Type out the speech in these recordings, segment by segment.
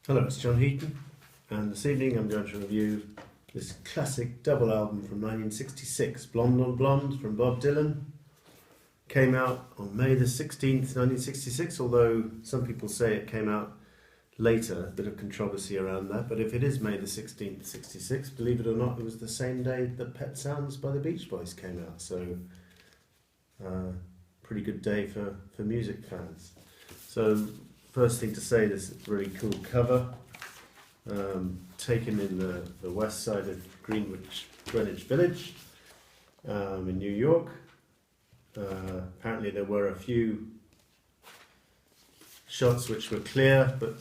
Hello, it's John Heaton, and this evening I'm going to review this classic double album from 1966, Blonde on Blonde from Bob Dylan. Came out on May the 16th, 1966, although some people say it came out later, a bit of controversy around that, but if it is May the 16th, 66, believe it or not, it was the same day that Pet Sounds by the Beach Boys came out, so pretty good day for music fans. So first thing to say, this really cool cover, taken in the west side of Greenwich Village in New York. Apparently there were a few shots which were clear, but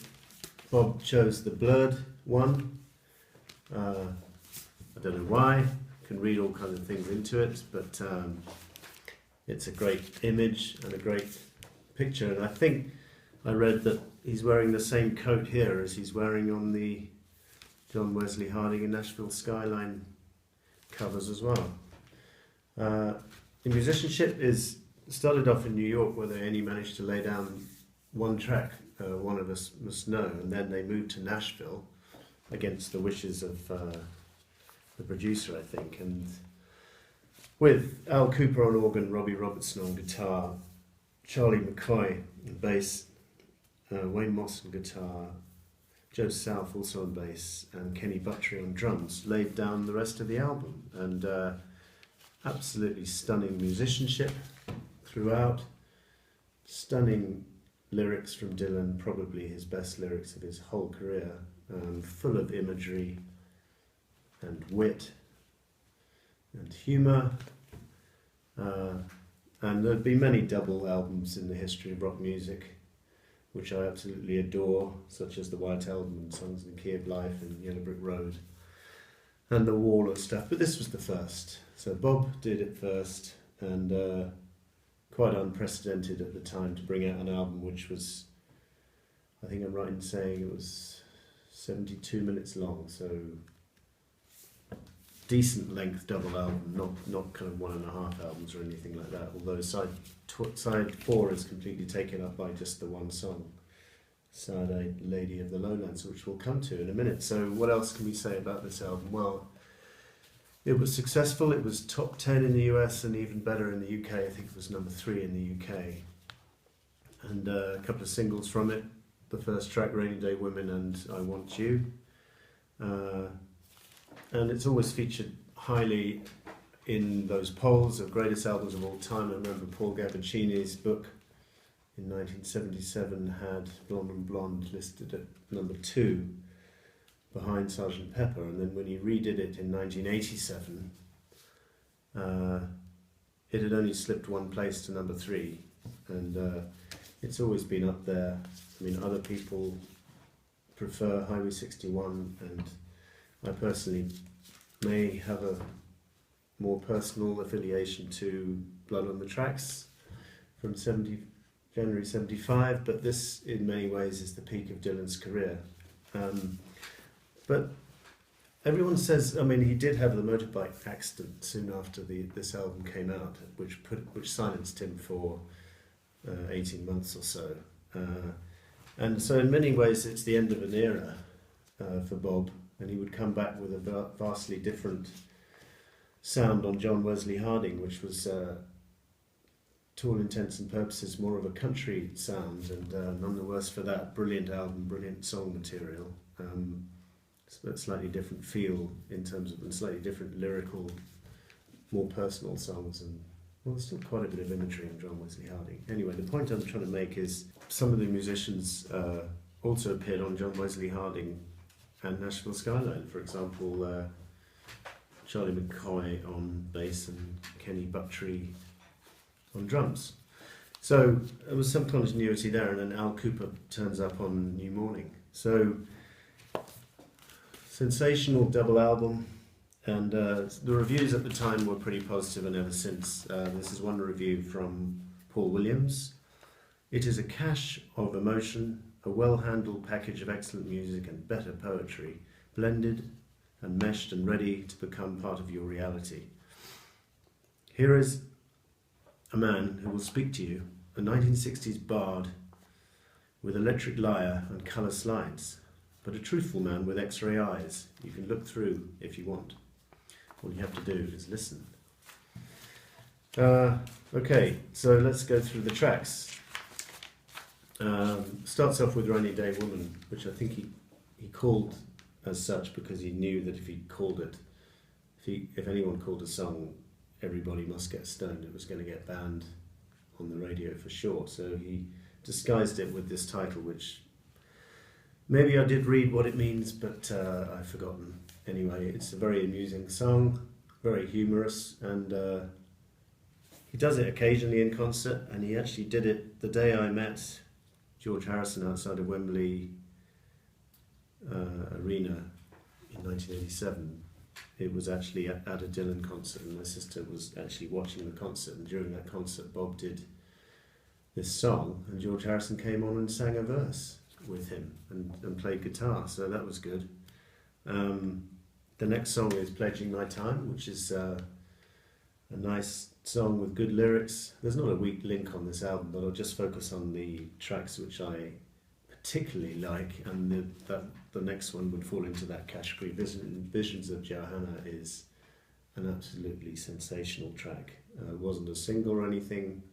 Bob chose the blurred one. I don't know why, you can read all kinds of things into it, but it's a great image and a great picture, and I think I read that he's wearing the same coat here as he's wearing on the John Wesley Harding and Nashville Skyline covers as well. The musicianship started off in New York, where they only managed to lay down one track, One of Us Must Know, and then they moved to Nashville against the wishes of the producer, I think, and with Al Cooper on organ, Robbie Robertson on guitar, Charlie McCoy on bass, Wayne Moss on guitar, Joe South also on bass, and Kenny Buttrey on drums, laid down the rest of the album. And absolutely stunning musicianship throughout, stunning lyrics from Dylan, probably his best lyrics of his whole career, full of imagery and wit and humour. And there'd be many double albums in the history of rock music which I absolutely adore, such as the White Album and Songs in the Key of Life and Yellow Brick Road and The Wall and stuff, but this was the first. So Bob did it first, and quite unprecedented at the time to bring out an album which was, I think I'm right in saying it was 72 minutes long, so decent length double album, not kind of 1.5 albums or anything like that, although side 4 is completely taken up by just the one song, Sad-Eyed Lady of the Lowlands, which we'll come to in a minute. So what else can we say about this album? Well, it was successful. It was top 10 in the US and even better in the UK. I think it was number 3 in the UK. And a couple of singles from it. The first track, Rainy Day Women and I Want You. And it's always featured highly in those polls of greatest albums of all time. I remember Paul Gabbaccini's book in 1977 had Blonde on Blonde listed at number 2 behind Sgt. Pepper, and then when he redid it in 1987, it had only slipped one place to number 3, and it's always been up there. I mean, other people prefer Highway 61, and I personally may have a more personal affiliation to Blood on the Tracks from January 75, but this in many ways is the peak of Dylan's career. But everyone says, I mean, he did have the motorbike accident soon after this album came out, which silenced him for 18 months or so. And so in many ways it's the end of an era for Bob, and he would come back with a vastly different sound on John Wesley Harding, which was, to all intents and purposes, more of a country sound, and none the worse for that. Brilliant album, brilliant song material, slightly different feel in terms of, and slightly different lyrical, more personal songs, and well, still quite a bit of imagery in John Wesley Harding. Anyway, the point I'm trying to make is some of the musicians also appeared on John Wesley Harding and Nashville Skyline. For example, Charlie McCoy on bass and Kenny Buttrey on drums. So there was some continuity there, and then Al Cooper turns up on New Morning. So sensational double album, and the reviews at the time were pretty positive, and ever since. This is one review from Paul Williams. It is a cache of emotion, a well-handled package of excellent music and better poetry, blended and meshed and ready to become part of your reality. Here is a man who will speak to you, a 1960s bard with electric lyre and colour slides, but a truthful man with X-ray eyes. You can look through if you want. All you have to do is listen. Okay, so let's go through the tracks. Starts off with Rainy Day Woman, which I think he called as such because he knew that if he called it, if anyone called a song Everybody Must Get Stoned, it was going to get banned on the radio for sure. So he disguised it with this title, which maybe I did read what it means, but I've forgotten. Anyway, it's a very amusing song, very humorous, and he does it occasionally in concert, and he actually did it the day I met George Harrison outside of Wembley Arena in 1987. It was actually at a Dylan concert, and my sister was actually watching the concert, and during that concert Bob did this song, and George Harrison came on and sang a verse with him and played guitar, so that was good. The next song is Pledging My Time, which is a nice song with good lyrics. There's not a weak link on this album, but I'll just focus on the tracks which I particularly like, and the next one would fall into that category. Visions of Johanna is an absolutely sensational track. It wasn't a single or anything,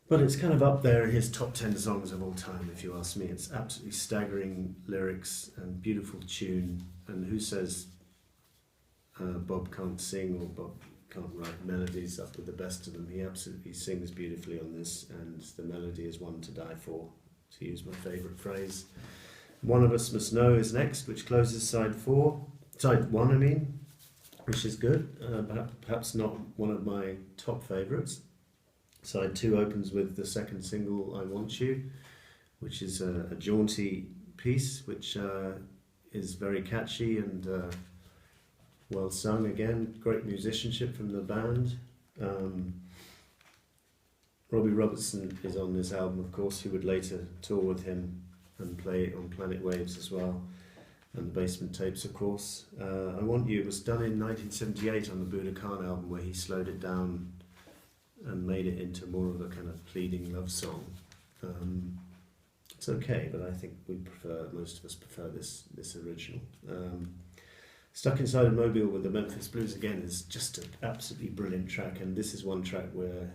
but it's kind of up there in his top 10 songs of all time, if you ask me. It's absolutely staggering lyrics and beautiful tune, and who says Bob can't sing or Bob can't write melodies up with the best of them? He absolutely sings beautifully on this, and the melody is one to die for, to use my favourite phrase. One of Us Must Know is next, which closes side 1 I mean, which is good, perhaps not one of my top favourites. Side 2 opens with the second single, I Want You, which is a jaunty piece, which is very catchy and well sung again. Great musicianship from the band. Robbie Robertson is on this album, of course, who would later tour with him and play on Planet Waves as well, and the Basement Tapes, of course. I Want You was done in 1978 on the Buddha Khan album, where he slowed it down and made it into more of a kind of pleading love song. It's okay, but I think most of us prefer this original. Stuck Inside a Mobile with the Memphis Blues again is just an absolutely brilliant track, and this is one track where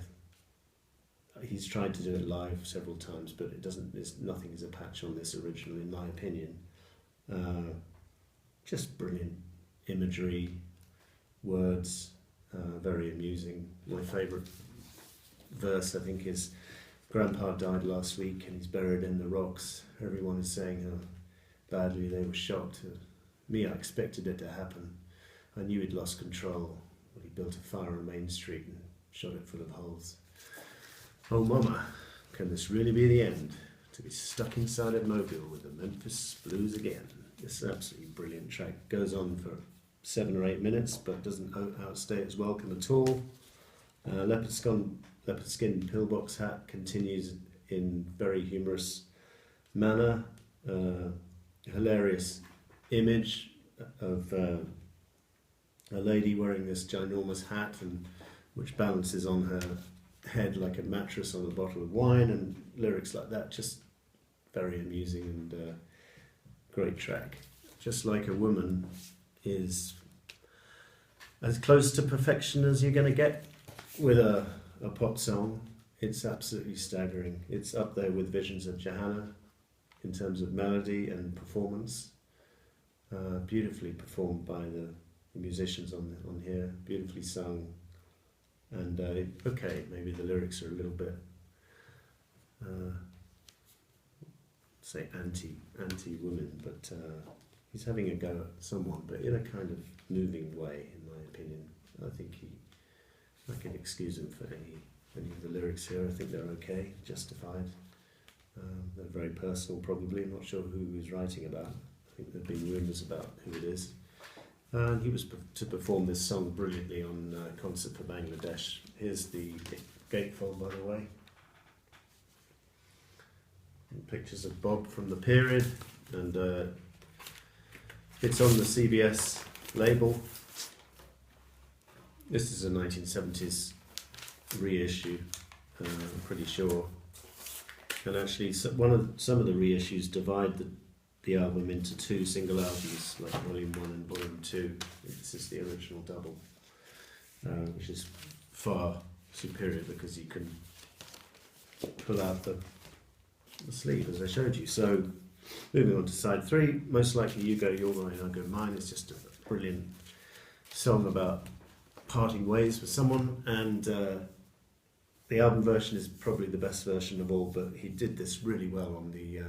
he's tried to do it live several times, but nothing is a patch on this original, in my opinion. Just brilliant imagery, words, very amusing. My favourite verse, I think, is Grandpa died last week and he's buried in the rocks. Everyone is saying how badly they were shot. Me, I expected it to happen. I knew he'd lost control. But he built a fire on Main Street and shot it full of holes. Oh mama, can this really be the end? To be stuck inside a mobile with the Memphis Blues again. This is an absolutely brilliant track. Goes on for 7 or 8 minutes, but doesn't outstay its welcome at all. Leopard Skin Pillbox Hat continues in very humorous manner. Hilarious image of a lady wearing this ginormous hat, and which balances on her head like a mattress on a bottle of wine, and lyrics like that. Just very amusing and great track. Just Like a Woman is as close to perfection as you're going to get with a pop song. It's absolutely staggering. It's up there with Visions of Johanna in terms of melody and performance. Beautifully performed by the musicians on here. Beautifully sung. And okay, maybe the lyrics are a little bit say anti-women, but he's having a go at someone, but in a kind of moving way, in my opinion. I think I can excuse him for any of the lyrics here. I think they're okay, justified. They're very personal, probably. I'm not sure who he's writing about. I think there have been rumours about who it is. And he was to perform this song brilliantly on Concert for Bangladesh. Here's the gatefold, by the way. And pictures of Bob from the period, and it's on the CBS label. This is a 1970s reissue, I'm pretty sure. And actually, some of the reissues divide the album into two single albums, like Volume 1 and Volume 2. This is the original double, which is far superior because you can pull out the sleeve as I showed you. So moving on to side 3, Most Likely You Go Your Way and I Go Mine is just a brilliant song about parting ways with someone, and the album version is probably the best version of all, but he did this really well on the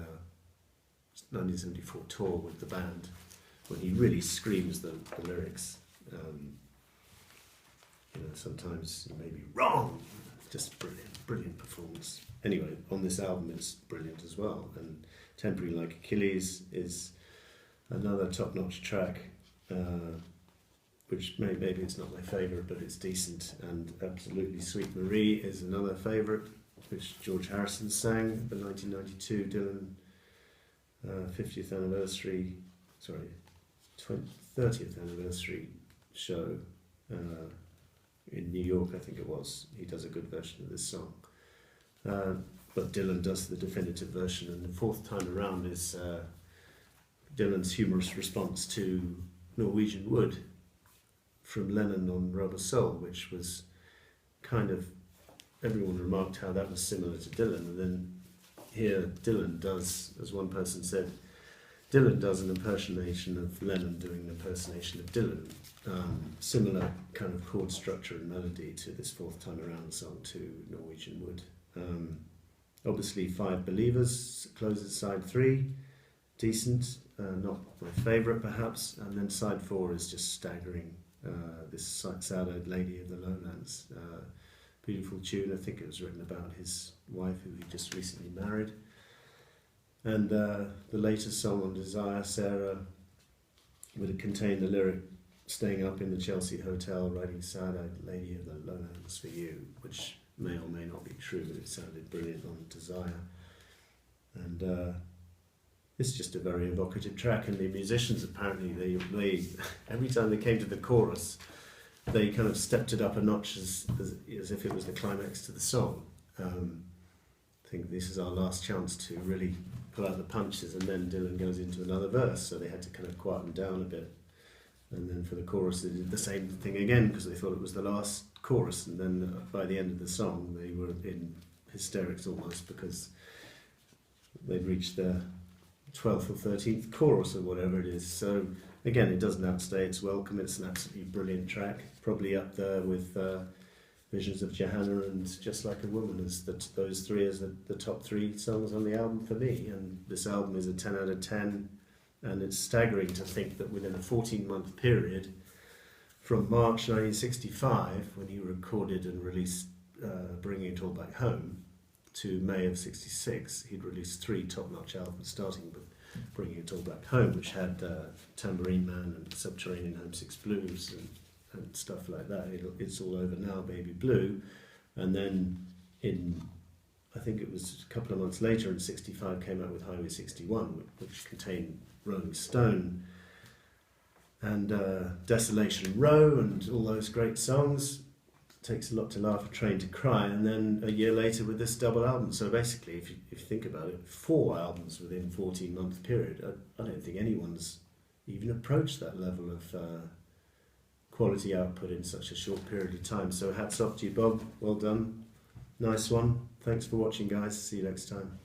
1974 tour with the band, when he really screams the lyrics. Sometimes you may be wrong. Just brilliant performance. Anyway, on this album it's brilliant as well, and Temporary Like Achilles is another top-notch track, which maybe it's not my favourite, but it's decent, and absolutely Sweet Marie is another favourite, which George Harrison sang at the 1992 Dylan 30th anniversary show in New York, I think it was. He does a good version of this song. But Dylan does the definitive version, and the fourth time around is Dylan's humorous response to Norwegian Wood from Lennon on Rubber Soul, which was kind of, everyone remarked how that was similar to Dylan, and then here Dylan does, as one person said, Dylan does an impersonation of Lennon doing an impersonation of Dylan. Similar kind of chord structure and melody to this fourth time around song to Norwegian Wood. Obviously Five Believers closes side 3, decent, not my favourite perhaps, and then side 4 is just staggering. This Sad-Eyed Lady of the Lowlands, beautiful tune. I think it was written about his wife who he just recently married. And the latest song on Desire, Sarah, would have contained the lyric, staying up in the Chelsea hotel writing Sad-Eyed Lady of the Lowlands for you, which may or may not be true, but it sounded brilliant on Desire. And it's just a very evocative track, and the musicians apparently, they every time they came to the chorus, they kind of stepped it up a notch as if it was the climax to the song. I think this is our last chance to really pull out the punches, and then Dylan goes into another verse, so they had to kind of quieten down a bit. And then for the chorus they did the same thing again because they thought it was the last chorus, and then by the end of the song they were in hysterics almost because they'd reached the 12th or 13th chorus or whatever it is. So again, it doesn't outstay its welcome. It's an absolutely brilliant track, probably up there with Visions of Johanna and Just Like a Woman as those three as the top 3 songs on the album for me. And this album is a 10 out of 10, and it's staggering to think that within a 14-month period from March 1965, when he recorded and released Bringing It All Back Home, to May of 66, he'd released 3 top-notch albums, starting with Bringing It All Back Home, which had Tambourine Man and Subterranean Homesick Blues and stuff like that. It's All Over Now, Baby Blue. And then I think it was a couple of months later, in 65, came out with Highway 61, which contained Rolling Stone and Desolation Row and all those great songs. Takes a Lot to Laugh, A Train to Cry, and then a year later with this double album. So basically, if you think about it, 4 albums within a 14-month period. I don't think anyone's even approached that level of quality output in such a short period of time. So hats off to you, Bob. Well done. Nice one. Thanks for watching, guys. See you next time.